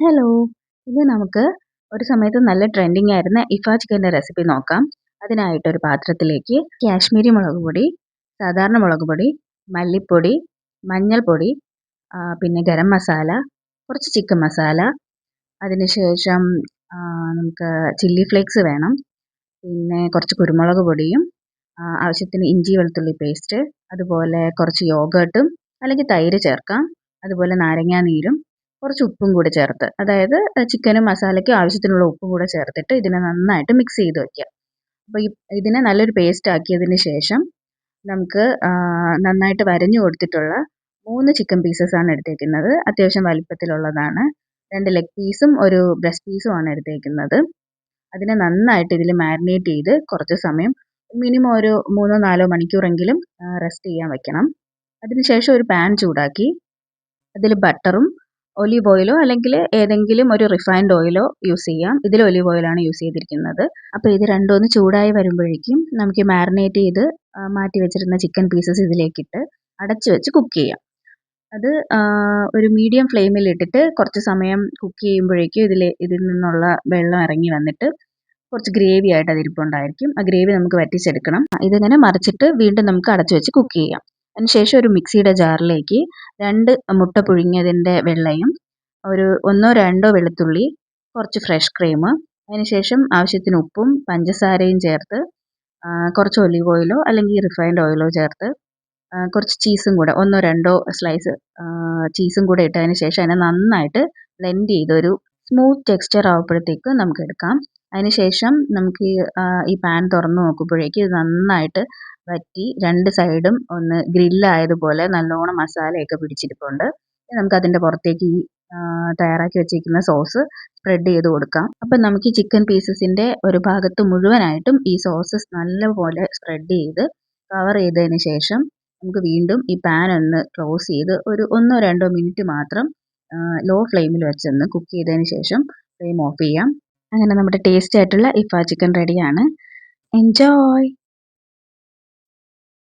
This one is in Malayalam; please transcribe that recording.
ഹലോ! ഇന്ന് നമുക്ക് ഒരു സമയത്ത് നല്ല ട്രെൻഡിങ് ആയിരുന്ന ഇഫ ചിക്കൻ്റെ റെസിപ്പി നോക്കാം. അതിനായിട്ട് ഒരു പാത്രത്തിലേക്ക് കാശ്മീരി മുളക് പൊടി, സാധാരണ മുളക് പൊടി, മല്ലിപ്പൊടി, മഞ്ഞൾപ്പൊടി, പിന്നെ ഗരം മസാല, കുറച്ച് ചിക്കൻ മസാല, അതിനുശേഷം നമുക്ക് ചില്ലി ഫ്ലേക്സ് വേണം. പിന്നെ കുറച്ച് കുരുമുളക് പൊടിയും, ആവശ്യത്തിന് ഇഞ്ചി വെളുത്തുള്ളി പേസ്റ്റ്, അതുപോലെ കുറച്ച് യോഗേർട്ടും അല്ലെങ്കിൽ തൈര് ചേർക്കാം. അതുപോലെ നാരങ്ങാനീരും കുറച്ച് ഉപ്പും കൂടി ചേർത്ത്, അതായത് ചിക്കനും മസാലയ്ക്കും ആവശ്യത്തിനുള്ള ഉപ്പും കൂടെ ചേർത്തിട്ട് ഇതിനെ നന്നായിട്ട് മിക്സ് ചെയ്ത് വയ്ക്കുക. അപ്പോൾ ഇതിനെ നല്ലൊരു പേസ്റ്റ് ആക്കിയതിന് ശേഷം നമുക്ക് നന്നായിട്ട് വരഞ്ഞു കൊടുത്തിട്ടുള്ള 3 ചിക്കൻ പീസസ് ആണ് എടുത്തേക്കുന്നത്. അത്യാവശ്യം വലിപ്പത്തിലുള്ളതാണ്. 2 ലെഗ് പീസും ഒരു ബ്രസ്റ്റ് പീസും ആണ് എടുത്തേക്കുന്നത്. അതിനെ നന്നായിട്ട് ഇതിൽ മാരിനേറ്റ് ചെയ്ത് കുറച്ച് സമയം മിനിമം ഒരു 3-4 മണിക്കൂറെങ്കിലും റെസ്റ്റ് ചെയ്യാൻ വെക്കണം. അതിനുശേഷം ഒരു പാൻ ചൂടാക്കി അതിൽ ബട്ടറും ഒലീവ് ഓയിലോ അല്ലെങ്കിൽ ഏതെങ്കിലും ഒരു റിഫൈൻഡ് ഓയിലോ യൂസ് ചെയ്യാം. ഇതിൽ ഒലീവ് ഓയിലാണ് യൂസ് ചെയ്തിരിക്കുന്നത്. അപ്പോൾ ഇത് രണ്ടും ഒന്ന് ചൂടായി വരുമ്പോഴേക്കും നമുക്ക് മാരിനേറ്റ് ചെയ്ത് മാറ്റി വെച്ചിരുന്ന ചിക്കൻ പീസസ് ഇതിലേക്കിട്ട് അടച്ചു വെച്ച് കുക്ക് ചെയ്യാം. അത് ഒരു മീഡിയം ഫ്ലെയിമിൽ ഇട്ടിട്ട് കുറച്ച് സമയം കുക്ക് ചെയ്യുമ്പോഴേക്കും ഇതിൽ നിന്നുള്ള വെള്ളം ഇറങ്ങി വന്നിട്ട് കുറച്ച് ഗ്രേവി ആയിട്ട് അതിരിപ്പുണ്ടായിരിക്കും. ആ ഗ്രേവി നമുക്ക് വറ്റിച്ചെടുക്കണം. ഇതിങ്ങനെ മറിച്ചിട്ട് വീണ്ടും നമുക്ക് അടച്ചു വെച്ച് കുക്ക് ചെയ്യാം. അതിനുശേഷം ഒരു മിക്സിയുടെ ജാറിലേക്ക് 2 മുട്ട പുഴുങ്ങിയതിൻ്റെ വെള്ളയും, ഒരു 1-2 വെളുത്തുള്ളി, കുറച്ച് ഫ്രഷ് ക്രീം, അതിനുശേഷം ആവശ്യത്തിന് ഉപ്പും പഞ്ചസാരയും ചേർത്ത് കുറച്ച് ഒലീവ് ഓയിലോ അല്ലെങ്കിൽ റിഫൈൻഡ് ഓയിലോ ചേർത്ത് കുറച്ച് ചീസും കൂടെ 1-2 സ്ലൈസ് ചീസും കൂടെ ഇട്ടതിന് ശേഷം അതിനെ നന്നായിട്ട് ബ്ലെൻഡ് ചെയ്ത് ഒരു സ്മൂത്ത് ടെക്സ്ചർ ആവുമ്പോഴത്തേക്ക് നമുക്ക് എടുക്കാം. അതിനുശേഷം നമുക്ക് ഈ പാൻ തുറന്ന് നോക്കുമ്പോഴേക്കും ഇത് നന്നായിട്ട് വറ്റി 2 സൈഡും ഒന്ന് ഗ്രില്ലായതുപോലെ നല്ലോണം മസാലയൊക്കെ പിടിച്ചിരിപ്പുണ്ട്. നമുക്ക് അതിൻ്റെ പുറത്തേക്ക് ഈ തയ്യാറാക്കി വെച്ചിരിക്കുന്ന സോസ് സ്പ്രെഡ് ചെയ്ത് കൊടുക്കാം. അപ്പം നമുക്ക് ഈ ചിക്കൻ പീസസിൻ്റെ ഒരു ഭാഗത്ത് മുഴുവനായിട്ടും ഈ സോസ് നല്ലപോലെ സ്പ്രെഡ് ചെയ്ത് കവർ ചെയ്തതിന് ശേഷം നമുക്ക് വീണ്ടും ഈ പാൻ ഒന്ന് ക്ലോസ് ചെയ്ത് ഒരു 1-2 മിനിറ്റ് മാത്രം ലോ ഫ്ലെയിമിൽ വെച്ചൊന്ന് കുക്ക് ചെയ്തതിന് ശേഷം ഫ്ലെയിം ഓഫ് ചെയ്യാം. അങ്ങനെ നമ്മുടെ ടേസ്റ്റി ആയിട്ടുള്ള ഇഫ ചിക്കൻ റെഡിയാണ്. എൻജോയ്!